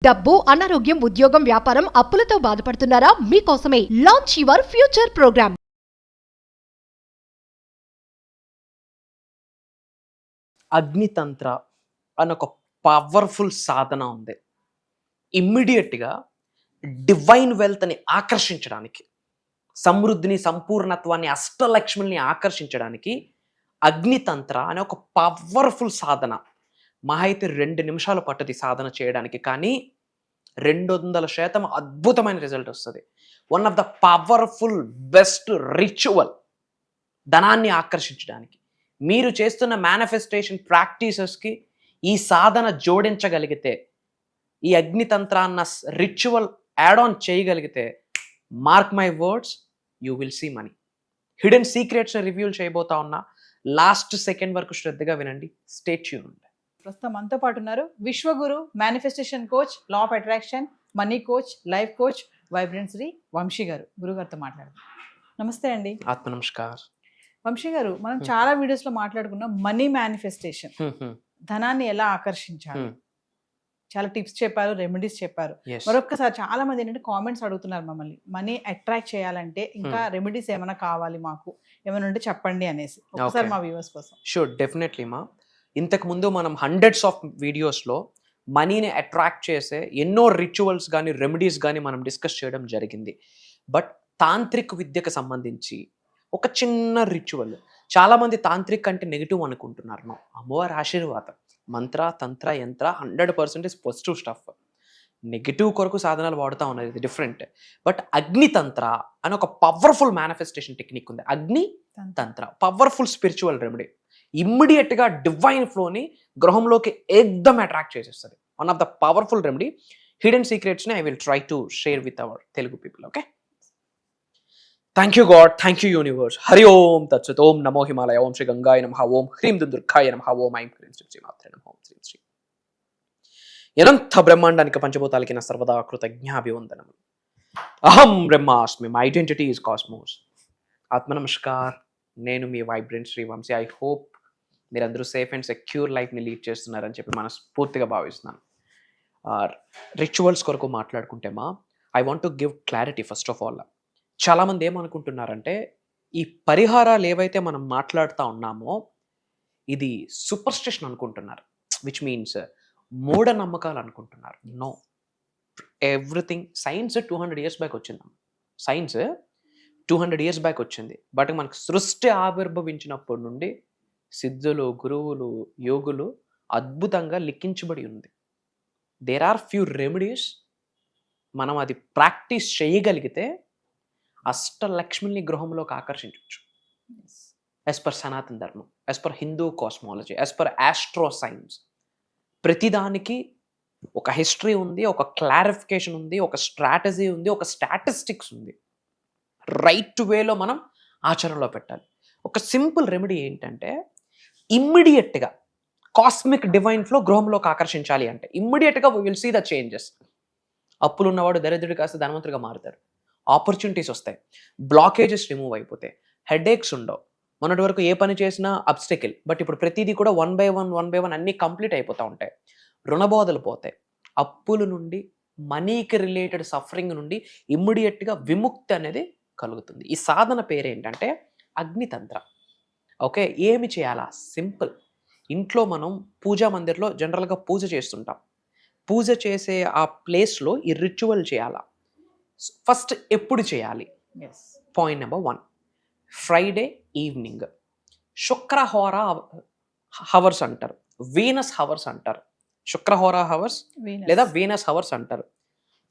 డబ్బు, అనారోగ్యం, ఉద్యోగం, వ్యాపారం, అప్పులతో బాధపడుతున్నారా? మీకోసమే లాంచ్ యువర్ ఫ్యూచర్ ప్రోగ్రామ్. అగ్నితంత్ర అని ఒక పవర్ఫుల్ సాధన ఉంది. ఇమ్మీడియట్గా డివైన్ వెల్త్ని ఆకర్షించడానికి, సమృద్ధిని, సంపూర్ణత్వాన్ని, అష్టలక్ష్మిని ఆకర్షించడానికి అగ్నితంత్ర అనే ఒక పవర్ఫుల్ సాధన. మహా అయితే 2 నిమిషాలు పట్టది సాధన చేయడానికి, కానీ 200% అద్భుతమైన రిజల్ట్ వస్తుంది. One of the powerful best ritual ధనాన్ని ఆకర్షించడానికి. మీరు చేస్తున్న మేనిఫెస్టేషన్ ప్రాక్టీసెస్కి ఈ సాధన జోడించగలిగితే, ఈ అగ్నితంత్ర అన్న రిచువల్ యాడ్ ఆన్ చేయగలిగితే, mark my words, you will see money. Hidden secrets reveal చేయబోతా ఉన్నా. లాస్ట్ సెకండ్ వరకు శ్రద్ధగా వినండి. Stay tuned. ప్రస్తుతం మనతో పాటు ఉన్నారు Vishwaguru, manifestation coach, law of attraction, money coach, life coach, vibrant Shri Vamshi గారు. గురుగారితో మాట్లాడదాం. నమస్తే అండి. ఆత్మ నమస్కార్. వంశీ గారు, మనం చాలా వీడియోస్ లో మాట్లాడుకున్నాం మనీ మేనిఫెస్టేషన్, ధనాన్ని ఎలా ఆకర్షించాలి, చాలా టిప్స్ చెప్పారు, రెమెడీస్ చెప్పారు. మరొక్కసారి చాలా మంది ఏంటంటే కామెంట్స్ అడుగుతున్నారు మమ్మల్ని, మనీ అట్రాక్ట్ చేయాలంటే ఇంకా రెమెడీస్ ఏమైనా కావాలి, మాకు ఏమైనా ఉంటే చెప్పండి అనేసి. ఒకసారి మా వ్యూవర్స్ కోసం. షూర్, డెఫినెట్లీ మా. ఇంతకుముందు మనం హండ్రెడ్స్ ఆఫ్ వీడియోస్లో మనీని అట్రాక్ట్ చేసే ఎన్నో రిచువల్స్ కానీ రెమెడీస్ కానీ మనం డిస్కస్ చేయడం జరిగింది. బట్ తాంత్రిక్ విద్యకు సంబంధించి ఒక చిన్న రిచువల్, చాలామంది తాంత్రిక్ అంటే నెగిటివ్ అనుకుంటున్నారు. అమ్మవారి ఆశీర్వాదం, మంత్ర, తంత్ర, యంత్ర 100% పాజిటివ్ స్టఫ్. నెగిటివ్ కొరకు సాధనాలు వాడుతూ ఉన్నది, ఇది డిఫరెంట్. బట్ అగ్నితంత్ర అని ఒక పవర్ఫుల్ మేనిఫెస్టేషన్ టెక్నిక్ ఉంది. Agni Tantra powerful spiritual remedy. ఇమ్మీడియట్గా డివైన్ ఫ్లోని గృహంలోకి ఏకదమ్ అట్రాక్ట్ చేసేస్తుంది. One of the powerful remedy. Hidden సీక్రెట్స్ని I will try to share with our Telugu people. Okay, thank you God, thank you universe. Hari Om తత్సత్. ఓం నమో హిమాలయ. ఓం శ్రీ గంగాయ నమః. ఓం హ్రీం దుర్గాయ నమః. ఓం ఐం హ్రీం శ్రీ శ్రీమాత్రే నమః. ఓం శ్రీ శ్రీ. అనంత బ్రహ్మాండానికి పంచభూతాలకి నా సర్వదా కృతజ్ఞాభివందనము. అహం బ్రహ్మాస్మి, మై ఐడెంటిటీ ఈజ్ కాస్మోస్. ఆత్మ నమస్కార్. నేను మీ vibrant Shri Vamshi. I hope మీరందరూ సేఫ్ అండ్ సెక్యూర్ లైఫ్ని లీడ్ చేస్తున్నారని చెప్పి మనస్ఫూర్తిగా భావిస్తున్నాను. రిచువల్స్ కొరకు మాట్లాడుకుంటే I want to give clarity. First of all, చాలామంది ఏమనుకుంటున్నారంటే ఈ పరిహారాలు ఏవైతే మనం మాట్లాడుతూ ఉన్నామో ఇది సూపర్స్టిషన్ అనుకుంటున్నారు, విచ్ మీన్స్ మూఢనమ్మకాలు అనుకుంటున్నారు. No, everything science 200 years back వచ్చింది. సైన్స్ 200 years బ్యాక్ వచ్చింది. బట్ మనకు సృష్టి ఆవిర్భవించినప్పటి నుండి సిద్ధులు, గురువులు, యోగులు అద్భుతంగా లిఖించబడి ఉంది. There are few remedies. మనం అది ప్రాక్టీస్ చేయగలిగితే అష్టలక్ష్మిని గృహంలోకి ఆకర్షించవచ్చు. యాజ్ పర్ సనాతన ధర్మం, as per Hindu cosmology, as per astro science, ప్రతిదానికి ఒక హిస్టరీ ఉంది, ఒక క్లారిఫికేషన్ ఉంది, ఒక స్ట్రాటజీ ఉంది, ఒక స్టాటిస్టిక్స్ ఉంది. రైట్ వేలో మనం ఆచరణలో పెట్టాలి. ఒక సింపుల్ రెమెడీ ఏంటంటే, ఇమ్మీడియట్గా కాస్మిక్ డివైన్ ఫ్లో గృహంలోకి ఆకర్షించాలి అంటే ఇమ్మీడియట్గా we will see the changes. అప్పులు ఉన్నవాడు దరిద్రుడు కాస్త ధనవంతుడిగా మారుతారు. ఆపర్చునిటీస్ వస్తాయి, బ్లాకేజెస్ రిమూవ్ అయిపోతాయి, హెడేక్స్ ఉండవు. మొన్నటి వరకు ఏ పని చేసినా అబ్స్టికల్, బట్ ఇప్పుడు ప్రతిదీ కూడా వన్ బై వన్ అన్నీ కంప్లీట్ అయిపోతూ ఉంటాయి. రుణబోధలు పోతాయి. అప్పుల నుండి, మనీకి రిలేటెడ్ సఫరింగ్ నుండి ఇమ్మీడియట్గా విముక్తి అనేది కలుగుతుంది. ఈ సాధన పేరు ఏంటంటే అగ్నితంత్ర. ఓకే, ఏమి చేయాలా? సింపుల్. ఇంట్లో మనం పూజా మందిర్లో జనరల్గా పూజ చేస్తుంటాం. పూజ చేసే ఆ ప్లేస్లో ఈ రిచువల్ చేయాలా. ఫస్ట్ ఎప్పుడు చేయాలి? Point number 1, Friday evening. శుక్రహోర హవర్స్ అంటారు, వీనస్ హవర్స్ అంటారు. శుక్రహోర హవర్స్ లేదా వీనస్ హవర్స్ అంటారు.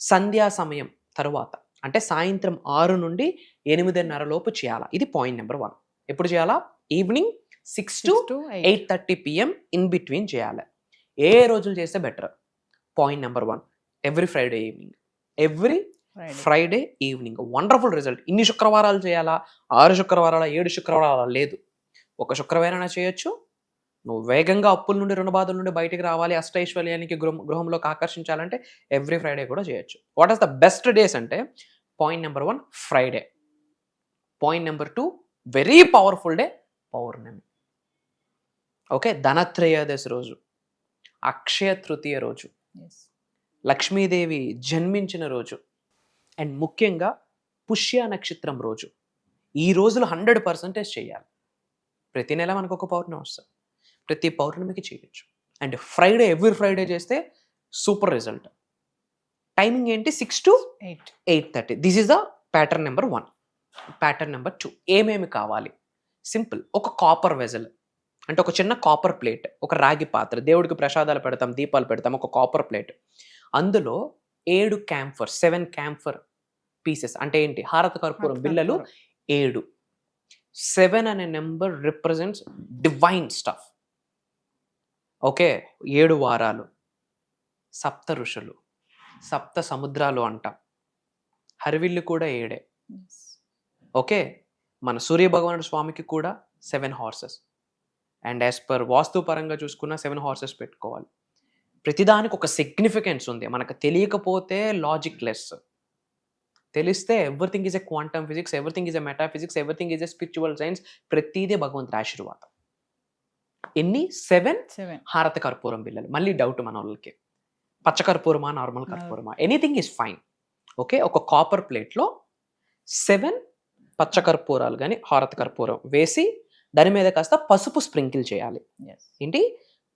సంధ్యా సమయం తరువాత, అంటే సాయంత్రం 6 నుండి 8:30 లోపు చేయాలా. ఇది పాయింట్ నెంబర్ 1. ఎప్పుడు చేయాలా? Evening 6 to 8:30 PM in between చేయాలి. ఏ రోజులు చేస్తే better? Point number 1, every Friday evening. Every Friday evening. Wonderful result. ఇన్ని శుక్రవారాలు చేయాలా? 6 శుక్రవారాల, 7 శుక్రవారాల లేదు. ఒక శుక్రవారం చేయొచ్చు. నువ్వు వేగంగా అప్పుల నుండి, రుణబాధల నుండి బయటికి రావాలి, అష్టైశ్వర్యానికి గృహంలోకి ఆకర్షించాలంటే ఎవ్రీ ఫ్రైడే కూడా చేయొచ్చు. What is the best days అంటే, point number 1 Friday. Point number 2 very powerful day పౌర్ణమి. ఓకే, ధనత్రయోదశి రోజు, అక్షయ తృతీయ రోజు, లక్ష్మీదేవి జన్మించిన రోజు అండ్ ముఖ్యంగా పుష్య నక్షత్రం రోజు ఈ రోజులు 100% చేయాలి. ప్రతి నెల మనకు ఒక పౌర్ణమి వస్తుంది, ప్రతి పౌర్ణమికి చేయొచ్చు. అండ్ ఫ్రైడే, ఎవ్రీ ఫ్రైడే చేస్తే సూపర్ రిజల్ట్. టైమింగ్ ఏంటి? 6 to 8:30. This is the pattern number 1. Pattern number 2, ఏమేమి కావాలి? సింపుల్. ఒక కాపర్ వెజల్ అంటే ఒక చిన్న కాపర్ ప్లేట్, ఒక రాగి పాత్ర, దేవుడికి ప్రసాదాలు పెడతాం, దీపాలు పెడతాం, ఒక కాపర్ ప్లేట్. అందులో 7 క్యాంఫర్ పీసెస్ అంటే ఏంటి? హారత కర్పూరం బిళ్ళలు 7. 7 అనే number represents divine stuff. Okay, 7 వారాలు, 7 ఋషులు, 7 సముద్రాలు అంటాం. హరివిల్లు కూడా 7. ఓకే, మన సూర్య భగవానుడు స్వామికి కూడా 7 హార్సెస్. అండ్ యాజ్ పర్ వాస్తు పరంగా చూసుకున్న 7 హార్సెస్ పెట్టుకోవాలి. ప్రతిదానికి ఒక సిగ్నిఫికెన్స్ ఉంది. మనకు తెలియకపోతే లాజిక్ లెస్, తెలిస్తే everything is a quantum physics, everything is a metaphysics, everything is a spiritual science. ప్రతిదే భగవంతుడి ఆశీర్వాదం. ఎన్ని? 7 హారత కర్పూరం బిళ్ళలు. మళ్ళీ డౌట్ మన వాళ్ళకి, పచ్చ కర్పూరమా నార్మల్ కర్పూరమా? Anything is fine. ఓకే, ఒక కాపర్ ప్లేట్లో 7 పచ్చ కర్పూరాలు కానీ హారత కర్పూరం వేసి దాని మీద కాస్త పసుపు స్ప్రింకిల్ చేయాలి. ఏంటి?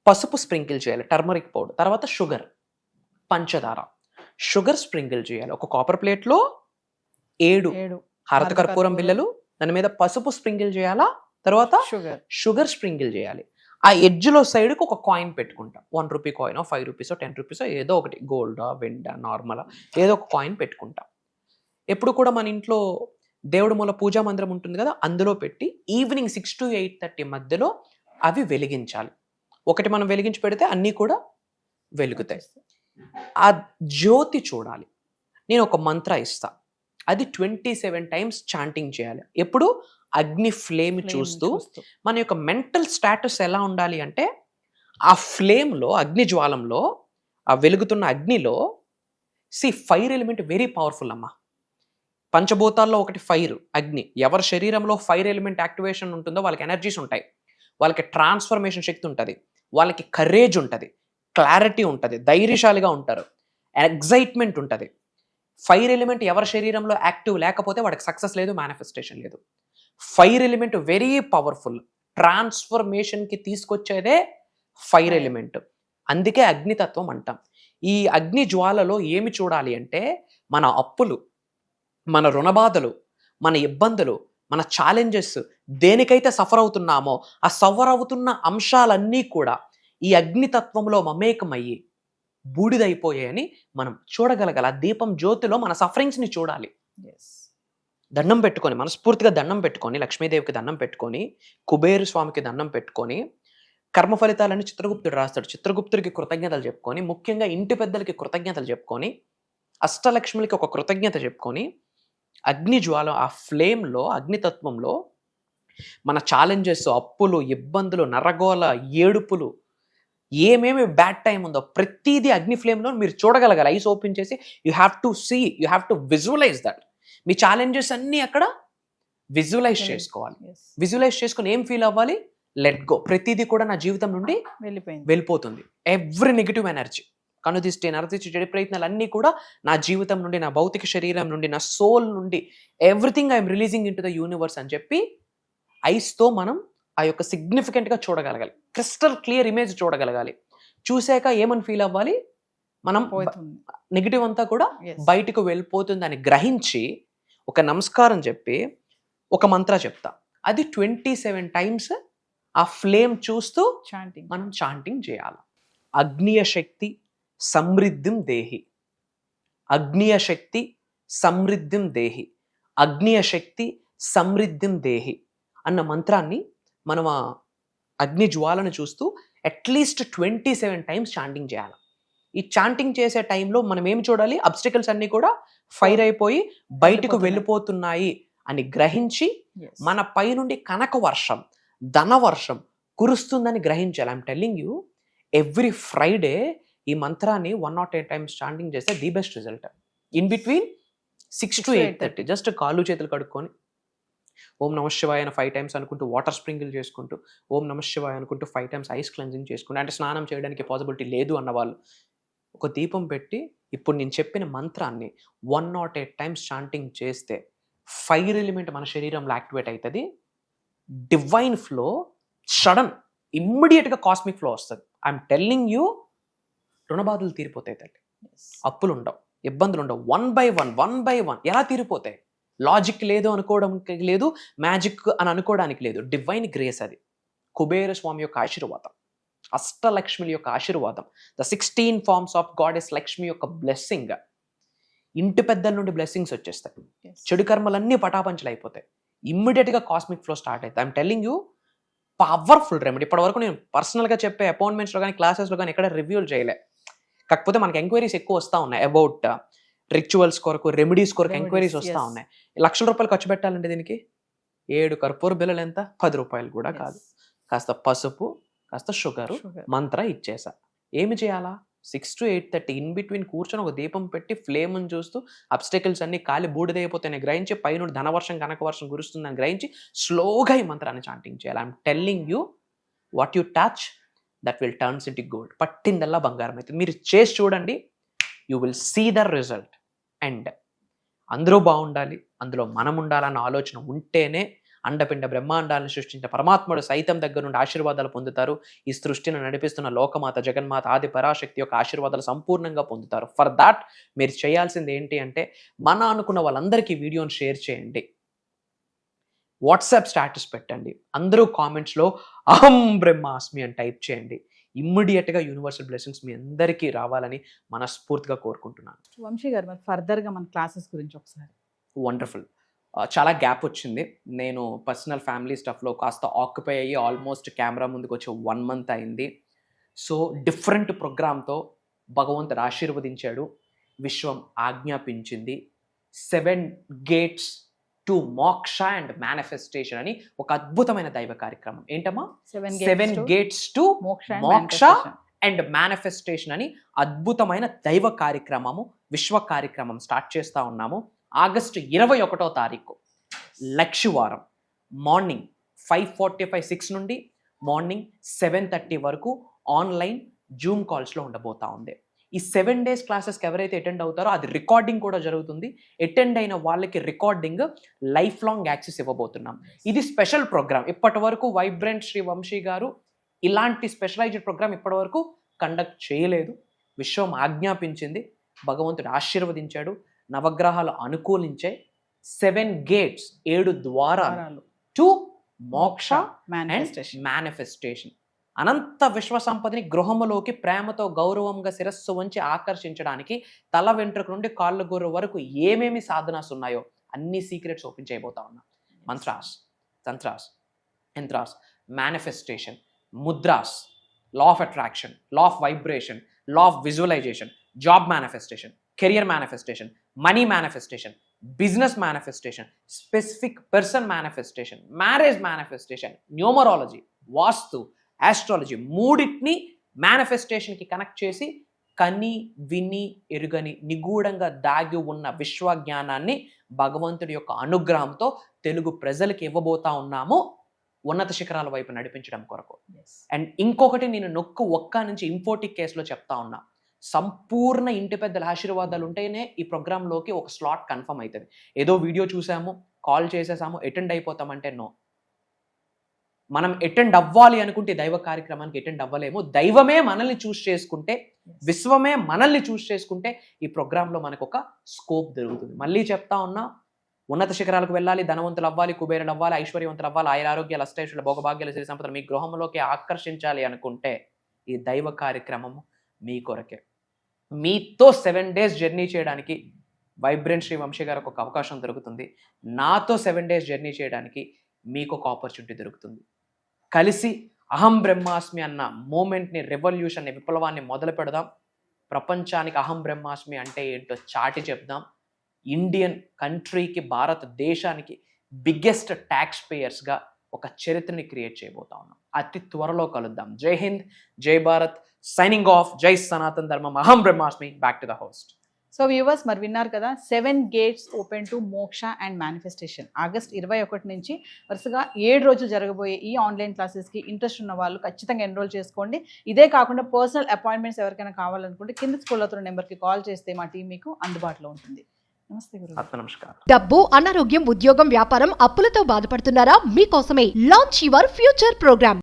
పసుపు స్ప్రింకిల్ చేయాలి, టర్మరిక్ పౌడర్. తర్వాత షుగర్, పంచదార, షుగర్ స్ప్రింకిల్ చేయాలి. ఒక కాపర్ ప్లేట్లో 7 హారత కర్పూరం బిళ్ళలు, దాని మీద పసుపు స్ప్రింకిల్ చేయాలా, తర్వాత షుగర్ స్ప్రింకిల్ చేయాలి. ఆ ఎడ్జ్లో సైడ్కి ఒక కాయిన్ పెట్టుకుంటాం. 1 రూపీ కాయిన్, 5 రూపీస్, 10 రూపీస్, ఏదో ఒకటి, గోల్డా వెండా నార్మలా, ఏదో ఒక కాయిన్ పెట్టుకుంటాం. ఎప్పుడు కూడా మన ఇంట్లో దేవుడి మూల పూజా మందిరం ఉంటుంది కదా, అందులో పెట్టి ఈవినింగ్ 6 to 8:30 మధ్యలో అవి వెలిగించాలి. ఒకటి మనం వెలిగించి పెడితే అన్నీ కూడా వెలుగుతాయి. ఆ జ్యోతి చూడాలి. నేను ఒక మంత్ర ఇస్తా, అది 27 times చాంటింగ్ చేయాలి. ఎప్పుడు? అగ్ని ఫ్లేమ్ చూస్తూ. మన యొక్క మెంటల్ స్టాటస్ ఎలా ఉండాలి అంటే, ఆ ఫ్లేమ్లో, అగ్ని జ్వాలంలో, ఆ వెలుగుతున్న అగ్నిలో ఫైర్ ఎలిమెంట్ వెరీ పవర్ఫుల్ అమ్మా. పంచభూతాల్లో ఒకటి ఫైర్, అగ్ని. ఎవరి శరీరంలో ఫైర్ ఎలిమెంట్ యాక్టివేషన్ ఉంటుందో వాళ్ళకి ఎనర్జీస్ ఉంటాయి, వాళ్ళకి ట్రాన్స్ఫర్మేషన్ శక్తి ఉంటుంది, వాళ్ళకి కరేజ్ ఉంటుంది, క్లారిటీ ఉంటుంది, ధైర్యశాలిగా ఉంటారు, ఎగ్జైట్మెంట్ ఉంటుంది. ఫైర్ ఎలిమెంట్ ఎవరి శరీరంలో యాక్టివ్ లేకపోతే వాడికి సక్సెస్ లేదు, మేనిఫెస్టేషన్ లేదు. ఫైర్ ఎలిమెంట్ వెరీ పవర్ఫుల్, ట్రాన్స్ఫర్మేషన్కి తీసుకొచ్చేదే ఫైర్ ఎలిమెంట్. అందుకే అగ్నితత్వం అంటాం. ఈ అగ్ని జ్వాలలో ఏమి చూడాలి అంటే, మన అప్పులు, మన రుణబాధలు, మన ఇబ్బందులు, మన ఛాలెంజెస్, దేనికైతే సఫర్ అవుతున్నామో ఆ సఫర్ అవుతున్న అంశాలన్నీ కూడా ఈ అగ్నితత్వంలో మమేకమయ్యి బూడిదైపోయాయని మనం చూడగలగాలి. ఆ దీపం జ్యోతిలో మన సఫరింగ్స్ని చూడాలి. దండం పెట్టుకొని, మనస్ఫూర్తిగా దండం పెట్టుకొని, లక్ష్మీదేవికి దండం పెట్టుకొని, కుబేరు స్వామికి దండం పెట్టుకొని, కర్మ ఫలితాలని చిత్రగుప్తుడు రాస్తాడు. చిత్రగుప్తుడికి కృతజ్ఞతలు చెప్పుకొని, ముఖ్యంగా ఇంటి పెద్దలకి కృతజ్ఞతలు చెప్పుకొని, అష్టలక్ష్ములకి ఒక కృతజ్ఞత చెప్పుకొని, అగ్ని జ్వాల, ఆ ఫ్లేమ్లో, అగ్నితత్వంలో మన ఛాలెంజెస్, అప్పులు, ఇబ్బందులు, నరగోల, ఏడుపులు, ఏమేమి బ్యాడ్ టైం ఉందో ప్రతిదీ అగ్ని ఫ్లేమ్లో మీరు చూడగలగాలి. ఐస్ ఓపెన్ చేసి you have to see, you have to visualize that. మీ ఛాలెంజెస్ అన్నీ అక్కడ విజువలైజ్ చేసుకోవాలి. విజువలైజ్ చేసుకుని ఏం ఫీల్ అవ్వాలి? Let go. ప్రతిదీ కూడా నా జీవితం నుండి వెళ్ళిపోతుంది. ఎవ్రీ నెగిటివ్ ఎనర్జీ, కనుదిష్టి, నరదిష్టి, చెడు ప్రయత్నాలు అన్నీ కూడా నా జీవితం నుండి, నా భౌతిక శరీరం నుండి, నా సోల్ నుండి, everything I'm releasing into the universe అని చెప్పి ఐస్తో మనం ఆ యొక్క సిగ్నిఫికెంట్గా చూడగలగాలి. క్రిస్టల్ క్లియర్ ఇమేజ్ చూడగలగాలి. చూసాక ఏమని ఫీల్ అవ్వాలి? మనం నెగిటివ్ అంతా కూడా బయటకు వెళ్ళిపోతుంది అని గ్రహించి ఒక నమస్కారం చెప్పి ఒక మంత్ర చెప్తా. అది 27 times ఆ ఫ్లేమ్ చూస్తూ మనం చాంటింగ్ చేయాలి. అగ్నియ శక్తి సమృద్ధిం దేహి, అగ్నియ శక్తి సమృద్ధిం దేహి, అగ్నియ శక్తి సమృద్ధిం దేహి అన్న మంత్రాన్ని మనం ఆ అగ్ని జ్వాలను చూస్తూ అట్లీస్ట్ 27 times చాంటింగ్ చేయాలి. ఈ చాంటింగ్ చేసే టైంలో మనం ఏమి చూడాలి? అబ్స్టికల్స్ అన్నీ కూడా ఫైర్ అయిపోయి బయటకు వెళ్ళిపోతున్నాయి అని గ్రహించి మన పై నుండి కనక వర్షం, ధన వర్షం కురుస్తుందని గ్రహించాలి. I'm telling you, every Friday ఈ మంత్రాన్ని 108 times చాంటింగ్ చేస్తే the best result. In between 6 to 8:30 just కాళ్ళు చేతులు కడుక్కొని ఓం నమ శివాయ అని 5 times అనుకుంటూ వాటర్ స్ప్రింకిల్ చేసుకుంటూ, ఓం నమ శివాయ అనుకుంటూ 5 times ఐస్ క్లెన్జింగ్ చేసుకుంటూ, అంటే స్నానం చేయడానికి పాసిబిలిటీ లేదు అన్న వాళ్ళు ఒక దీపం పెట్టి ఇప్పుడు నేను చెప్పిన మంత్రాన్ని 108 టైమ్స్ చాంటింగ్ చేస్తే ఫైర్ ఎలిమెంట్ మన శరీరంలో యాక్టివేట్ అవుతుంది. డివైన్ ఫ్లో సడన్ ఇమ్మీడియట్గా కాస్మిక్ ఫ్లో వస్తుంది. ఐఎమ్ టెల్లింగ్ యూ, రుణబాధలు తీరిపోతాయి తల్లి, అప్పులు ఉండవు, ఇబ్బందులు ఉండవు. వన్ బై వన్ ఎలా తీరిపోతాయి? లాజిక్ లేదు అనుకోవడానికి లేదు, మ్యాజిక్ అని అనుకోవడానికి లేదు. డివైన్ గ్రేస్ అది. కుబేర స్వామి యొక్క ఆశీర్వాదం, అష్టలక్ష్మిల యొక్క ఆశీర్వాదం, the 16 forms of goddess Lakshmi యొక్క బ్లెస్సింగ్. ఇంటి పెద్దల నుండి బ్లెస్సింగ్స్ వచ్చేస్తాయి. చెడు కర్మలన్నీ పటాపంచలు అయిపోతాయి. ఇమ్మీడియట్గా కాస్మిక్ ఫ్లో స్టార్ట్ అవుతుంది. I'm telling you, powerful remedy. ఇప్పటివరకు నేను పర్సనల్గా చెప్పే అపాయింట్మెంట్స్లో కానీ క్లాసెస్లో కానీ ఎక్కడ రివ్యూలు చేయలే. కాకపోతే మనకి ఎంక్వైరీస్ ఎక్కువ వస్తూ ఉన్నాయి అబౌట్ రిచువల్స్ కొరకు, రెమెడీస్ కొరకు ఎంక్వైరీస్ వస్తూ ఉన్నాయి. ₹1,00,000 ఖర్చు పెట్టాలంటే దీనికి 7 కర్పూర బిళ్ళలు ఎంత? ₹10 కూడా కాదు. కాస్త పసుపు, కాస్త షుగరు, మంత్ర ఇచ్చేసా. ఏమి చేయాలా? 6 to 8:30 ఇన్ బిట్వీన్ కూర్చొని ఒక దీపం పెట్టి ఫ్లేమ్ని చూస్తూ అబ్స్టెకల్స్ అన్ని కాలి బూడిదైపోతాయని గ్రహించి, పైనుండి ధనవర్షం కనకవర్షం కురుస్తుందని గ్రహించి స్లోగా ఈ మంత్రాన్ని చాంటింగ్ చేయాలి. I'm telling you, what you touch that will turns into gold. పట్టిందల్లా బంగారం అవుతుంది. మీరు చేసి చూడండి, you will see the result. And అందరూ బాగుండాలి, అందులో మనం ఉండాలన్న ఆలోచన ఉంటేనే అండపిండ బ్రహ్మాండాలను సృష్టించిన పరమాత్ముడు సైతం దగ్గర నుండి ఆశీర్వాదాలు పొందుతారు. ఈ సృష్టిని నడిపిస్తున్న లోకమాత జగన్మాత ఆది పరాశక్తి యొక్క ఆశీర్వాదాలు సంపూర్ణంగా పొందుతారు. ఫర్ దాట్ మీరు చేయాల్సింది ఏంటి అంటే, మన అనుకున్న వాళ్ళందరికీ వీడియోని షేర్ చేయండి, వాట్సాప్ స్టాటస్ పెట్టండి, అందరూ కామెంట్స్లో అహం బ్రహ్మాస్మి అని టైప్ చేయండి. ఇమ్మీడియట్గా యూనివర్సల్ బ్లెస్సింగ్స్ మీ అందరికీ రావాలని మనస్ఫూర్తిగా కోరుకుంటున్నాను. వంశీ గారు, మరి ఫర్దర్గా మన క్లాసెస్ గురించి ఒకసారి. వండర్ఫుల్. చాలా గ్యాప్ వచ్చింది. నేను పర్సనల్ ఫ్యామిలీ స్టఫ్లో కాస్త ఆక్యుపై అయ్యి ఆల్మోస్ట్ కెమెరా ముందుకు వచ్చి 1 month అయింది. సో డిఫరెంట్ ప్రోగ్రామ్తో భగవంతుడు ఆశీర్వదించాడు, విశ్వం ఆజ్ఞాపించింది. 7 gates టు మోక్ష అండ్ మేనిఫెస్టేషన్ అని ఒక అద్భుతమైన దైవ కార్యక్రమం. ఏంటమ్మా? 7 gates టు మోక్ష అండ్ మేనిఫెస్టేషన్ అని అద్భుతమైన దైవ కార్యక్రమము, విశ్వ కార్యక్రమం స్టార్ట్ చేస్తూ ఉన్నాము. ఆగస్టు 21వ తారీఖు లక్షవారం మార్నింగ్ 5:45, 6 నుండి మార్నింగ్ 7:30 వరకు ఆన్లైన్ జూమ్ కాల్స్లో ఉండబోతా ఉంది. ఈ 7 days క్లాసెస్కి ఎవరైతే అటెండ్ అవుతారో అది రికార్డింగ్ కూడా జరుగుతుంది. అటెండ్ అయిన వాళ్ళకి రికార్డింగ్ లైఫ్ లాంగ్ యాక్సెస్ ఇవ్వబోతున్నాం. ఇది స్పెషల్ ప్రోగ్రామ్. ఇప్పటి వరకు వైబ్రెంట్ శ్రీ వంశీ గారు ఇలాంటి స్పెషలైజ్డ్ ప్రోగ్రామ్ ఇప్పటి వరకు కండక్ట్ చేయలేదు. విశ్వం ఆజ్ఞాపించింది, భగవంతుడు ఆశీర్వదించాడు, నవగ్రహాలు అనుకూలించే 7 gates 7 ద్వారాలు టు మోక్ష అండ్ మేనిఫెస్టేషన్. అనంత విశ్వ సంపదని గృహములోకి ప్రేమతో గౌరవంగా శిరస్సు వంచి ఆకర్షించడానికి తల వెంట్రుక నుండి కాళ్ళ గోరు వరకు ఏమేమి సాధనాస్ ఉన్నాయో అన్ని సీక్రెట్స్ ఓపెన్ చేయబోతా ఉన్నా. Mantras, tantras, yantras, manifestation, mudras, law of attraction, law of vibration, law of visualisation, job manifestation, career manifestation, money manifestation, business manifestation, specific person manifestation, marriage manifestation, numerology, vastu, astrology, మూడింటిని మేనిఫెస్టేషన్కి కనెక్ట్ చేసి కని విని ఎరుగని నిగూఢంగా దాగి ఉన్న విశ్వజ్ఞానాన్ని భగవంతుడి యొక్క అనుగ్రహంతో తెలుగు ప్రజలకు ఇవ్వబోతా ఉన్నాము, ఉన్నత శిఖరాల వైపు నడిపించడం కొరకు. అండ్ ఇంకొకటి నేను ఒక్క నుంచి ఇంఫోటిక్ కేసులో చెప్తా ఉన్నా, సంపూర్ణ ఇంటి పెద్దల ఆశీర్వాదాలు ఉంటేనే ఈ ప్రోగ్రాంలోకి ఒక స్లాట్ కన్ఫర్మ్ అవుతుంది. ఏదో వీడియో చూసాము, కాల్ చేసేసాము, అటెండ్ అయిపోతామంటే నో. మనం అటెండ్ అవ్వాలి అనుకుంటే దైవ కార్యక్రమానికి అటెండ్ అవ్వలేము. దైవమే మనల్ని చూస్ చేసుకుంటే, విశ్వమే మనల్ని చూస్ చేసుకుంటే ఈ ప్రోగ్రాంలో మనకు ఒక స్కోప్ దొరుకుతుంది. మళ్ళీ చెప్తా ఉన్నా, ఉన్నత శిఖరాలకు వెళ్ళాలి, ధనవంతులు అవ్వాలి, కుబేరులు అవ్వాలి, ఐశ్వర్యవంతులు అవ్వాలి, ఆయురారోగ్యాలు, అష్టైశ్వర్యాలు, భోగభాగ్యాలు, సిరి సంపదలు మీ గృహంలోకి ఆకర్షించాలి అనుకుంటే ఈ దైవ కార్యక్రమము మీ కొరకే. మీతో 7 days జర్నీ చేయడానికి వైబ్రెంట్ శ్రీ వంశీ గారికి ఒక అవకాశం దొరుకుతుంది. నాతో 7 days జర్నీ చేయడానికి మీకు ఒక ఆపర్చునిటీ దొరుకుతుంది. కలిసి అహం బ్రహ్మాస్మి అన్న మూమెంట్ని, రెవల్యూషన్ని, విప్లవాన్ని మొదలు పెడదాం. ప్రపంచానికి అహం బ్రహ్మాస్మి అంటే ఏంటో చాటి చెప్దాం. ఇండియన్ కంట్రీకి, భారతదేశానికి బిగ్గెస్ట్ ట్యాక్స్ పేయర్స్గా ఒక చరిత్రని క్రియేట్ చేయబోతా ఉన్నాం. అతి త్వరలో కలుద్దాం. జై హింద్, జై భారత్, సైనింగ్ ఆఫ్. జై సనాతన్ ధర్మం. అహం బ్రహ్మాస్మి. Back to the host. So viewers మరి విన్నారు కదా 7 gates ఓపెన్ టు మోక్ష అండ్ మేనిఫెస్టేషన్. ఆగస్ట్ 21 నుంచి వరుసగా 7 రోజులు జరగబోయే ఈ ఆన్లైన్ క్లాసెస్కి ఇంట్రెస్ట్ ఉన్న వాళ్ళు ఖచ్చితంగా ఎన్రోల్ చేసుకోండి. ఇదే కాకుండా పర్సనల్ అపాయింట్మెంట్స్ ఎవరికైనా కావాలనుకుంటే కింద స్కూల్ అవుతున్న నెంబర్కి కాల్ చేస్తే మా టీం మీకు అందుబాటులో ఉంటుంది. నమస్తే గురు. నమస్కారం. డబ్బు, అనారోగ్యం, ఉద్యోగం, వ్యాపారం, అప్పులతో బాధపడుతున్నారా? మీకోసమే లాంచ్ యువర్ ఫ్యూచర్ ప్రోగ్రామ్.